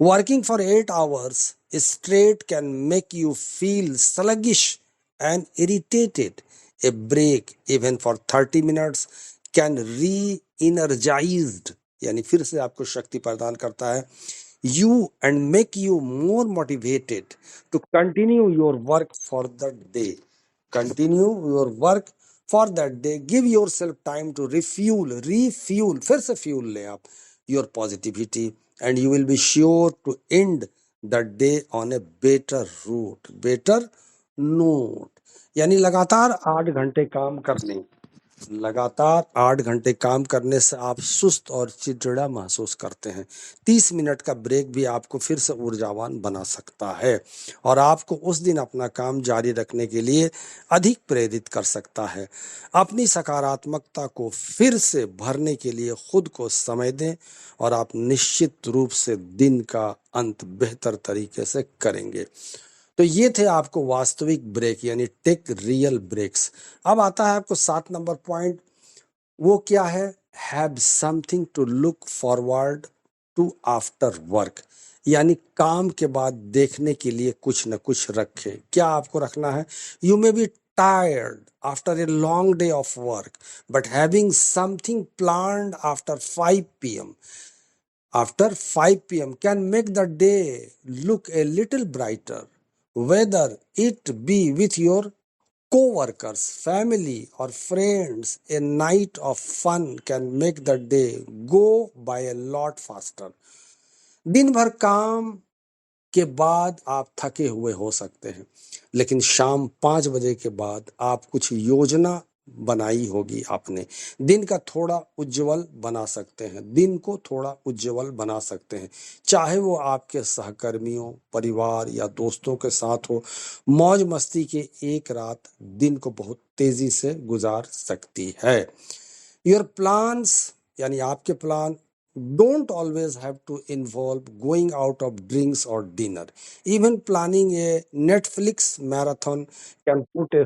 Speaker 1: Working for 8 hours straight can make you feel sluggish and irritated. A break even for 30 minutes can re-energized यानी फिर से आपको शक्ति प्रदान करता है you and make you more motivated to continue your work for the day। continue your work for that day। give yourself time to refuel फिर से फ्यूल लें आप your positivity and you will be sure to end the day on a better note। यानी लगातार 8 घंटे काम करने लगातार 8 घंटे काम करने से आप सुस्त और चिड़चिड़ा महसूस करते हैं। 30 मिनट का ब्रेक भी आपको फिर से ऊर्जावान बना सकता है और आपको उस दिन अपना काम जारी रखने के लिए अधिक प्रेरित कर सकता है। अपनी सकारात्मकता को फिर से भरने के लिए खुद को समय दें और आप निश्चित रूप से दिन का अंत बेहतर तरीके से करेंगे। तो ये थे आपको वास्तविक ब्रेक यानी टेक रियल ब्रेक्स। अब आता है आपको 7 नंबर पॉइंट, वो क्या है? Have something to look forward to after work यानी काम के बाद देखने के लिए कुछ न कुछ रखें। क्या आपको रखना है? You may be tired after a long day of work but having something planned after 5 p.m. after 5 p.m. can make the day look a little brighter, whether it be with your co-workers, family or friends. A night of fun can make the day go by a lot faster. दिन भर काम के बाद आप थके हुए हो सकते हैं, लेकिन शाम 5 बजे के बाद आप कुछ योजना बनाई होगी आपने, दिन का थोड़ा उज्जवल बना सकते हैं, दिन को थोड़ा उज्जवल बना सकते हैं, चाहे वो आपके सहकर्मियों, परिवार या दोस्तों के साथ हो। मौज मस्ती की एक रात दिन को बहुत तेजी से गुजार सकती है। योर प्लान्स यानी आपके plan don't always have to involve going out of drinks or dinner. Even planning a Netflix marathon can put a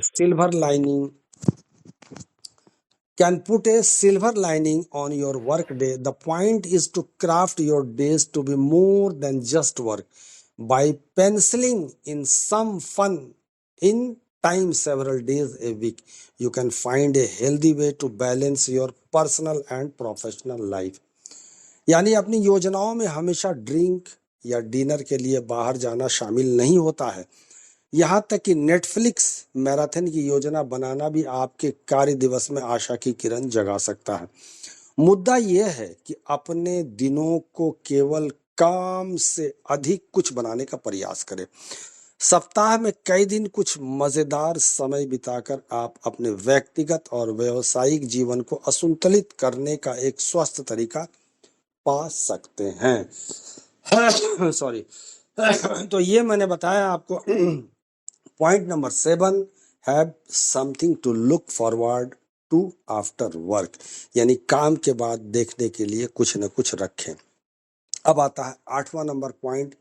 Speaker 1: silver lining on your work day. The point is to craft your days to be more than just work. By penciling in some fun in time several days a week, you can find a healthy way to balance your personal and professional life. यानी अपनी योजनाओं में हमेशा ड्रिंक या डिनर के लिए बाहर जाना शामिल नहीं होता है। यहाँ तक कि नेटफ्लिक्स मैराथन की योजना बनाना भी आपके कार्य दिवस में आशा की किरण जगा सकता है। मुद्दा यह है कि अपने दिनों को केवल काम से अधिक कुछ बनाने का प्रयास करें। सप्ताह में कई दिन कुछ मजेदार समय बिताकर आप अपने व्यक्तिगत और व्यावसायिक जीवन को असंतुलित करने का एक स्वस्थ तरीका पा सकते हैं। सॉरी। तो ये मैंने बताया आपको। Point number 7, have something to look forward to after work, यानी काम के बाद देखने के लिए कुछ न कुछ रखें। अब आता है 8वां नंबर पॉइंट।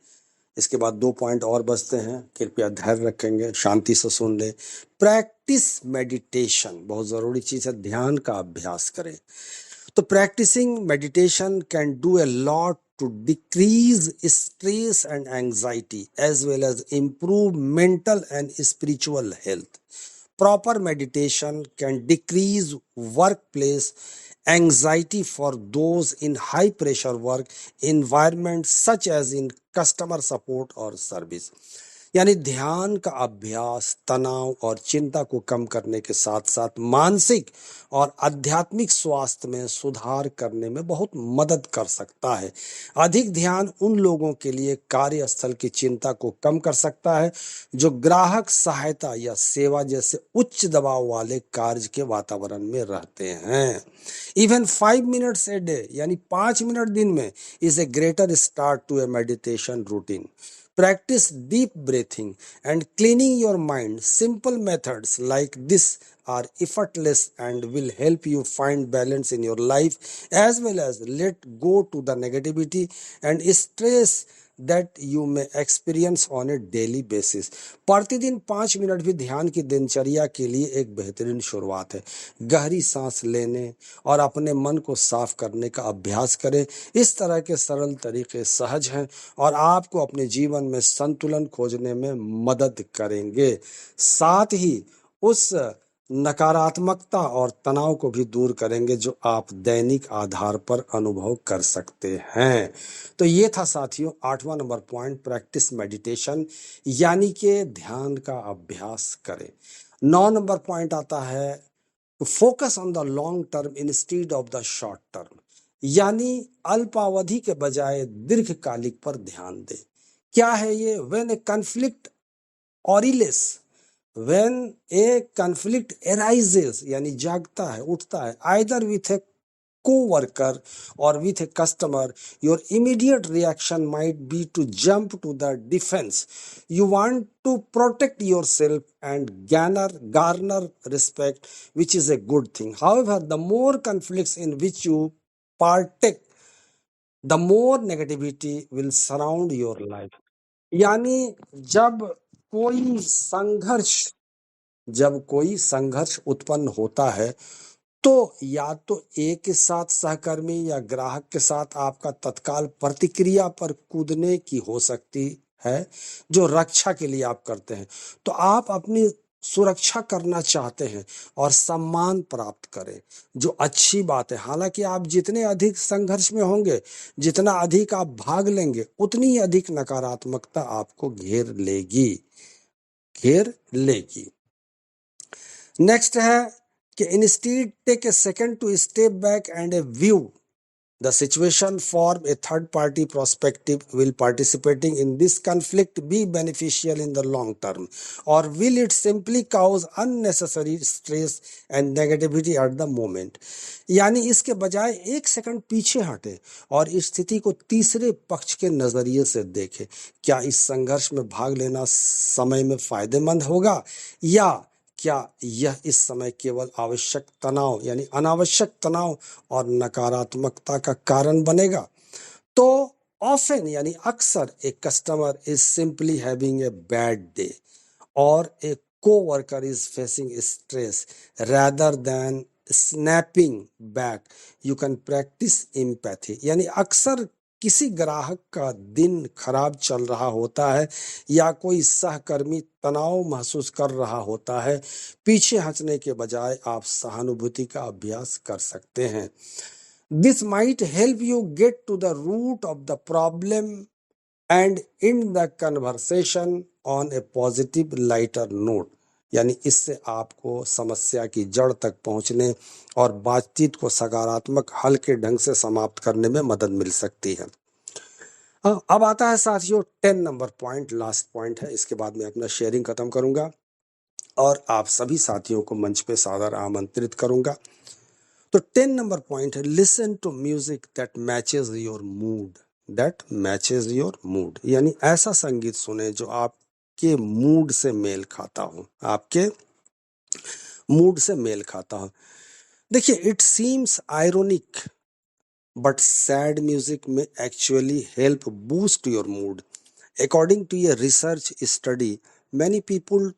Speaker 1: इसके बाद 2 पॉइंट और बचते हैं, कृपया धैर्य रखेंगे, शांति से सुन ले। प्रैक्टिस मेडिटेशन, बहुत जरूरी चीज है, ध्यान का अभ्यास करें। तो practicing meditation can do a lot to decrease stress and anxiety as well as improve mental and spiritual health. Proper meditation can decrease workplace anxiety for those in high pressure work environments such as in customer support or service. यानी ध्यान का अभ्यास तनाव और चिंता को कम करने के साथ साथ मानसिक और आध्यात्मिक स्वास्थ्य में सुधार करने में बहुत मदद कर सकता है। अधिक ध्यान उन लोगों के लिए कार्यस्थल की चिंता को कम कर सकता है जो ग्राहक सहायता या सेवा जैसे उच्च दबाव वाले कार्य के वातावरण में रहते हैं। इवन 5 मिनट्स ए डे यानी 5 मिनट दिन में is a greater start to a meditation routine. Practice deep breathing and cleaning your mind. Simple methods like this are effortless and will help you find balance in your life as well as let go to the negativity and stress that you may experience on a daily basis. प्रतिदिन 5 मिनट भी ध्यान की दिनचर्या के लिए एक बेहतरीन शुरुआत है। गहरी सांस लेने और अपने मन को साफ करने का अभ्यास करें। इस तरह के सरल तरीके सहज हैं और आपको अपने जीवन में संतुलन खोजने में मदद करेंगे। साथ ही उस नकारात्मकता और तनाव को भी दूर करेंगे जो आप दैनिक आधार पर अनुभव कर सकते हैं। तो ये था साथियों 8वां नंबर पॉइंट, प्रैक्टिस मेडिटेशन, यानी कि ध्यान का अभ्यास करें। 9 नंबर पॉइंट आता है focus on the long term instead of the short term, यानी अल्पावधि के बजाय दीर्घकालिक पर ध्यान दें। क्या है ये? When a conflict arises, when a conflict arises यानी जागता है, उठता है, either with a co-worker or with a customer, your immediate reaction might be to jump to the defense. You want to protect yourself and garner respect, which is a good thing. However, the more conflicts in which you partake, the more negativity will surround your life. यानी जब कोई संघर्ष उत्पन्न होता है तो या तो एक के साथ सहकर्मी या ग्राहक के साथ आपका तत्काल प्रतिक्रिया पर कूदने की हो सकती है जो रक्षा के लिए आप करते हैं। तो आप अपनी सुरक्षा करना चाहते हैं और सम्मान प्राप्त करें, जो अच्छी बात है। हालांकि आप जितने अधिक संघर्ष में होंगे, जितना अधिक आप भाग लेंगे, उतनी ही अधिक नकारात्मकता आपको घेर लेगी। नेक्स्ट है कि instead take a second to step back and a view the situation, form a third party perspective. Will participating in this conflict be beneficial in the long term, or will it simply cause unnecessary stress and negativity at the moment? यानी इसके बजाय एक सेकंड पीछे हटे और इस स्थिति को तीसरे पक्ष के नजरिए से देखे। क्या इस संघर्ष में भाग लेना समय में फायदेमंद होगा, या क्या यह इस समय केवल आवश्यक तनाव यानी अनावश्यक तनाव और नकारात्मकता का कारण बनेगा? तो ऑफन यानी अक्सर एक customer is simply having a bad day और ए co-worker is facing stress. Rather than snapping back, you can practice empathy. यानी अक्सर किसी ग्राहक का दिन खराब चल रहा होता है या कोई सहकर्मी तनाव महसूस कर रहा होता है, पीछे हटने के बजाय आप सहानुभूति का अभ्यास कर सकते हैं। This might help you get to the root of the problem and end the conversation on a positive lighter note. यानी इससे आपको समस्या की जड़ तक पहुंचने और बातचीत को सकारात्मक हल के ढंग से समाप्त करने में मदद मिल सकती है। अब आता है साथियों 10 नंबर पॉइंट, लास्ट पॉइंट है। इसके बाद मैं अपना शेयरिंग खत्म करूंगा और आप सभी साथियों को मंच पे सादर आमंत्रित करूंगा। तो 10 नंबर पॉइंट है, listen to music that matches your mood. यानी ऐसा संगीत सुने जो आपके मूड से मेल खाता हो, देखिए, it seems ironic but sad music may actually help boost your mood. According to a research study, many people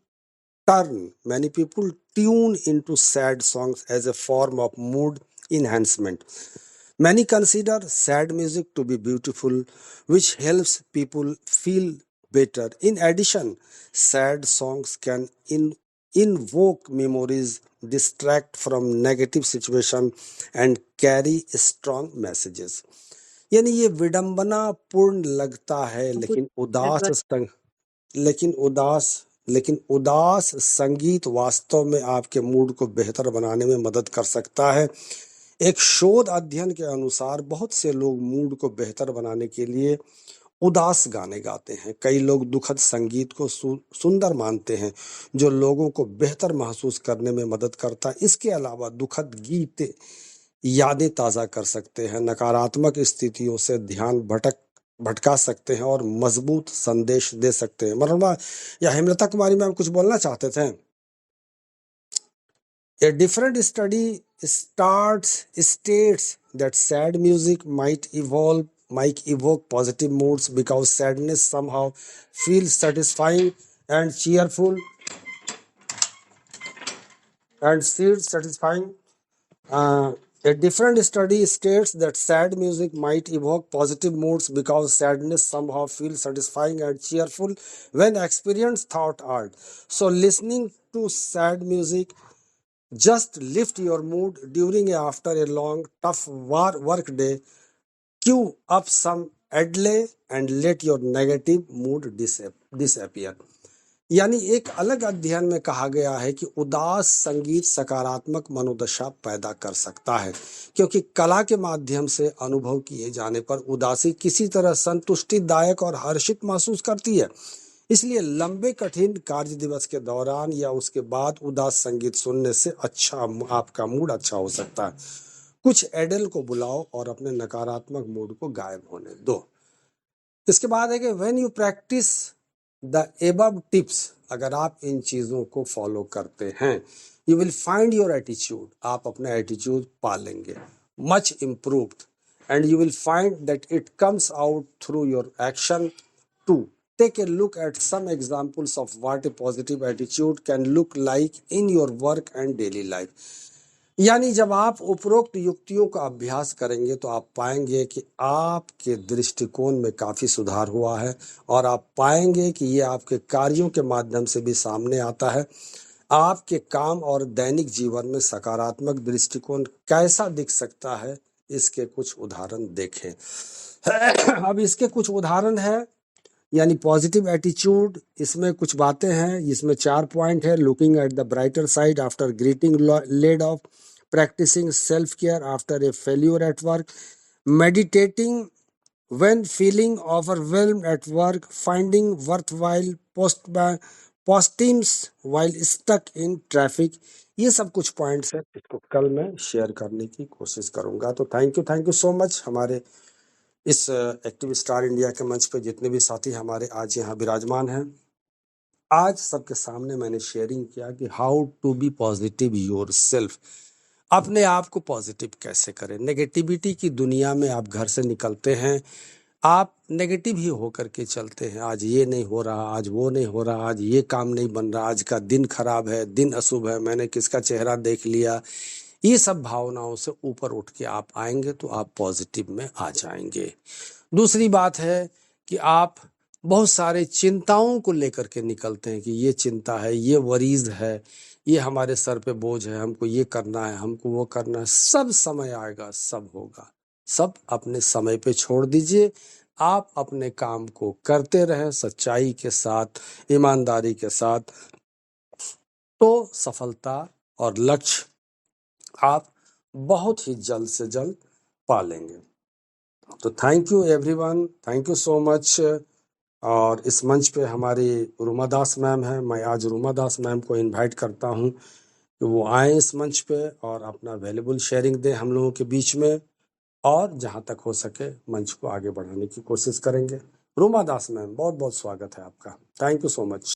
Speaker 1: tune into sad songs as a form of mood enhancement. Many consider sad music to be beautiful, which helps people feel better. In addition, sad songs can invoke memories, distract from negative situation, and carry strong messages. यानी ये विडंबना पूर्ण लगता है, लेकिन उदास संगीत वास्तव में आपके मूड को बेहतर बनाने में मदद कर सकता है। एक शोध अध्ययन के अनुसार बहुत से लोग मूड को बेहतर बनाने के लिए उदास गाने गाते हैं। कई लोग दुखद संगीत को सुंदर मानते हैं, जो लोगों को बेहतर महसूस करने में मदद करता है। इसके अलावा दुखद गीत यादें ताज़ा कर सकते हैं, नकारात्मक स्थितियों से ध्यान भटका सकते हैं और मजबूत संदेश दे सकते हैं। मनोरमा या हेमलता कुमारी मैम कुछ बोलना चाहते थे? A different study states that sad music might evoke positive moods because sadness somehow feels satisfying and cheerful and feels satisfying. A different study states that sad music might evoke positive moods because sadness somehow feels satisfying and cheerful when experienced throughout. So listening to sad music just lift your mood during after a long tough work day. Cue up some Adele and let your negative mood disappear. यानी एक अलग अध्ययन में कहा गया है कि उदास संगीत सकारात्मक मनोदशा पैदा कर सकता है, क्योंकि कला के माध्यम से अनुभव किए जाने पर उदासी किसी तरह संतुष्टिदायक और हर्षित महसूस करती है। इसलिए लंबे कठिन कार्य दिवस के दौरान या उसके बाद उदास संगीत सुनने से आपका मूड अच्छा हो सकता है। कुछ एडेल को बुलाओ और अपने नकारात्मक मूड को गायब होने दो। इसके बाद है कि when you practise the above tips, अगर आप इन चीजों को फॉलो करते हैं, you will find your attitude, आप अपना एटीट्यूड पा लेंगे much improved, and you will find that it comes out through your action too. Take a look at some examples of what a positive attitude can look like in your work and daily life. यानी जब आप उपरोक्त युक्तियों का अभ्यास करेंगे तो आप पाएंगे कि आपके दृष्टिकोण में काफी सुधार हुआ है और आप पाएंगे कि ये आपके कार्यों के माध्यम से भी सामने आता है। आपके काम और दैनिक जीवन में सकारात्मक दृष्टिकोण कैसा दिख सकता है, इसके कुछ उदाहरण देखें। अब इसके कुछ उदाहरण है, यानी पॉजिटिव एटीट्यूड। इसमें कुछ बातें हैं, इसमें 4 पॉइंट है। Looking at the brighter side after getting laid off, practising self care after a failure at work, meditating when feeling overwhelmed at work, finding worthwhile postings while stuck in traffic। ये सब कुछ पॉइंट्स हैं, इसको कल मैं शेयर करने की कोशिश करूंगा। तो थैंक यू सो मच। हमारे इस एक्टिव स्टार इंडिया के मंच पे जितने भी साथी हमारे आज यहाँ विराजमान हैं, आज सबके सामने मैंने शेयरिंग किया कि how to be positive yourself. अपने आप को पॉजिटिव कैसे करें। नेगेटिविटी की दुनिया में आप घर से निकलते हैं, आप नेगेटिव ही होकर के चलते हैं। आज ये नहीं हो रहा, आज वो नहीं हो रहा, आज ये काम नहीं बन रहा, आज का दिन खराब है, दिन अशुभ है, मैंने किसका चेहरा देख लिया। ये सब भावनाओं से ऊपर उठ के आप आएंगे तो आप पॉजिटिव में आ जाएंगे। दूसरी बात है कि आप बहुत सारे चिंताओं को लेकर के निकलते हैं कि ये चिंता है, ये वरीज है, ये हमारे सर पे बोझ है, हमको ये करना है, हमको वो करना है। सब समय आएगा, सब होगा, सब अपने समय पे छोड़ दीजिए। आप अपने काम को करते रहें सच्चाई के साथ, ईमानदारी के साथ, तो सफलता और लक्ष्य आप बहुत ही जल्द से जल्द पा लेंगे। तो thank you everyone, thank you so much. और इस मंच पे हमारी रूमा दास मैम है। मैं आज रूमा दास मैम को इनवाइट करता हूँ कि वो आए इस मंच पे और अपना वैल्यूबल शेयरिंग दें हम लोगों के बीच में, और जहाँ तक हो सके मंच को आगे बढ़ाने की कोशिश करेंगे। रूमा दास मैम, बहुत बहुत स्वागत है आपका। Thank you so much.